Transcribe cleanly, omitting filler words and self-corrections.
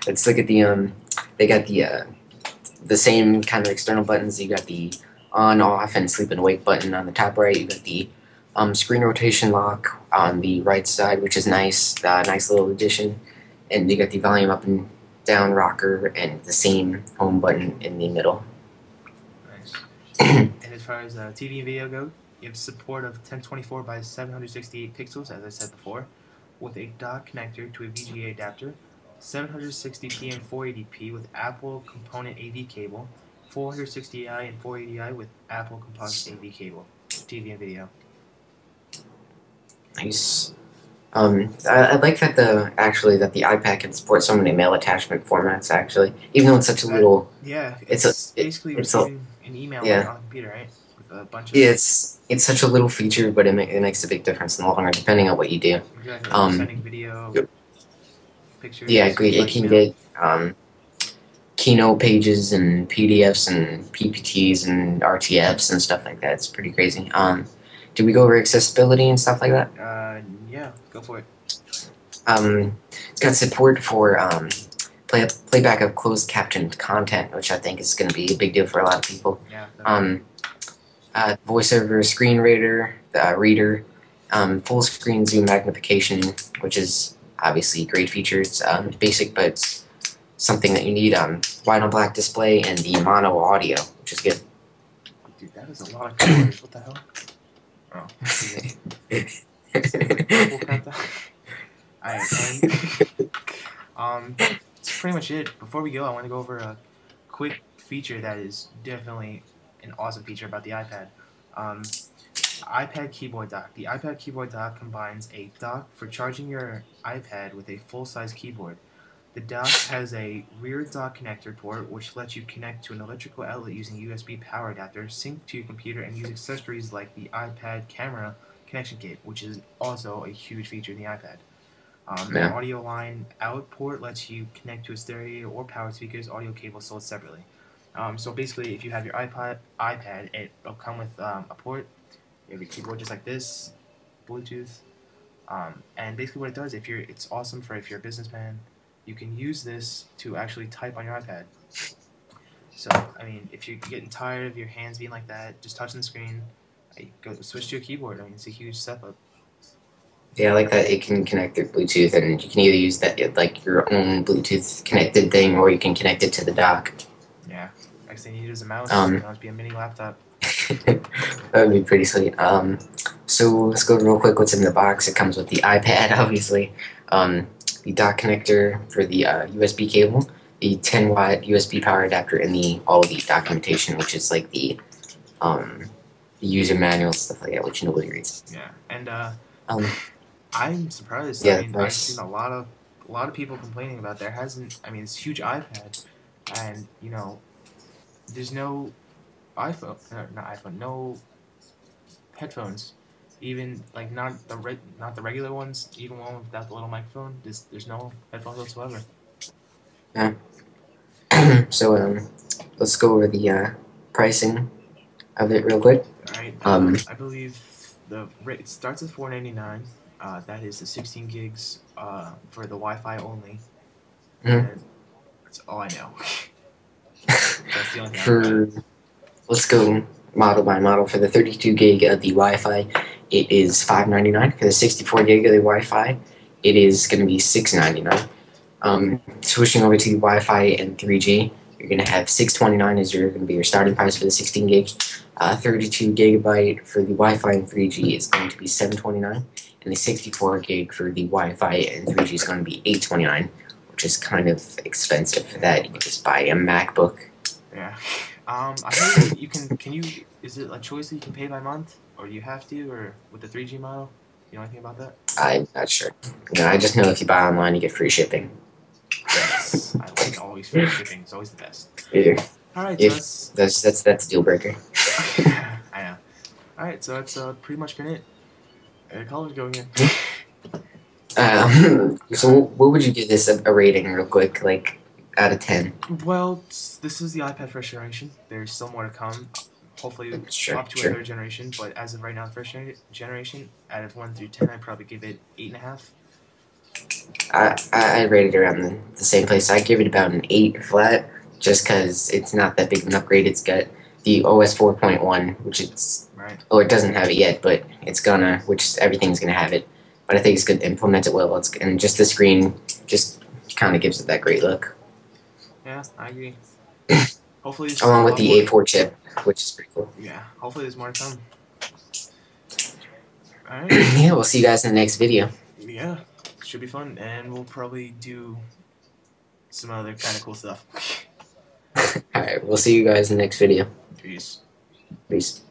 Let's look at the. They got the same kind of external buttons. You got the on, off, and sleep and wake button on the top right. You got the screen rotation lock on the right side, which is nice. Nice little addition. And you got the volume up and down rocker and the same home button in the middle. Nice. And as far as TV and video go, you have support of 1024 by 768 pixels, as I said before, with a dock connector to a VGA adapter, 760p and 480p with Apple component AV cable, 460i and 480i with Apple composite AV cable, TV and video. Nice. I like that the iPad can support so many mail attachment formats. Actually, even though it's such a little, yeah, it's basically receiving an email yeah. on a computer, right? With a bunch of it's such a little feature, but it makes a big difference in the long run, depending on what you do. Exactly. Sending video, pictures. Yeah, it can get Keynote pages and PDFs and PPTs and RTFs and stuff like that. It's pretty crazy. Did we go over accessibility and stuff like that? Yeah, go for it. It's got support for playback of closed captioned content, which I think is going to be a big deal for a lot of people. Yeah. VoiceOver screen reader, full screen zoom magnification, which is obviously a great feature. It's basic, but it's something that you need. White on black display and the mono audio, which is good. Dude, that is a lot of colors. What the hell? Oh. Alright, that's pretty much it. Before we go, I want to go over a quick feature that is definitely an awesome feature about the iPad. iPad keyboard dock. The iPad keyboard dock combines a dock for charging your iPad with a full-size keyboard. The dock has a rear dock connector port, which lets you connect to an electrical outlet using a USB power adapter, sync to your computer, and use accessories like the iPad camera connection kit, which is also a huge feature in the iPad. An audio line out port lets you connect to a stereo or power speakers. Audio cable sold separately. So basically, if you have your iPad, it'll come with a port. You have your keyboard just like this, Bluetooth, and basically what it does, it's awesome for if you're a businessman. You can use this to actually type on your iPad. So, I mean, if you're getting tired of your hands being like that, just touching the screen, go switch to a keyboard. I mean, it's a huge step up. Yeah, I like that it can connect through Bluetooth, and you can either use that like your own Bluetooth connected thing, or you can connect it to the dock. Yeah, next thing you need is a mouse. It must be a mini laptop. That would be pretty sweet. So let's go real quick. What's in the box? It comes with the iPad, obviously. The dock connector for the USB cable, the 10-watt USB power adapter, and all of the documentation, which is like the user manual stuff like that, which nobody reads. Yeah, and I'm surprised. Yeah, I mean, I've seen a lot of people complaining about it's a huge iPad, and there's no no headphones. Even like not the regular ones, even one without the little microphone. There's no headphones whatsoever. Yeah. So let's go over the pricing of it real quick. All right. I believe it starts at $499. That is the 16 gigs for the Wi-Fi only. And that's all I know. That's the only thing. Let's go model by model. For the 32 gig of the Wi-Fi, it is $599. For the 64 gig of the Wi-Fi, it is going to be $699. Switching over to the Wi-Fi and 3G, you're going to have $629 as going to be your starting price for the 16 gig. 32 gigabyte for the Wi-Fi and 3G is going to be $729, and the 64 gig for the Wi-Fi and 3G is going to be $829, which is kind of expensive for that. You can just buy a MacBook. Yeah. I heard is it a choice that you can pay by month, or do you have to, or with the 3G model? You know anything about that? I'm not sure. No, I just know if you buy online, you get free shipping. Yes, I like always free shipping. It's always the best. Yeah. All right, so that's a deal breaker. I know. All right, so that's pretty much been it. Colors go again. So what would you give this a rating, real quick, like out of 10? Well, this is the iPad first generation. There's still more to come. Hopefully up to a third generation, but as of right now, first generation, out of 1 through 10, I'd probably give it 8.5. I rate it around the same place. I give it about an 8 flat, just because it's not that big of an upgrade. It's got the OS 4.1, which it's Right. oh, it doesn't have it yet, but it's gonna, which everything's gonna have it. But I think it's gonna implement it well. And just the screen just kind of gives it that great look, Yeah, I agree. Hopefully, there's along a with lot the more. A4 chip, which is pretty cool. Yeah, hopefully there's more to come. All right. Yeah, we'll see you guys in the next video. Yeah, should be fun, and we'll probably do some other kind of cool stuff. All right, we'll see you guys in the next video. Peace. Peace.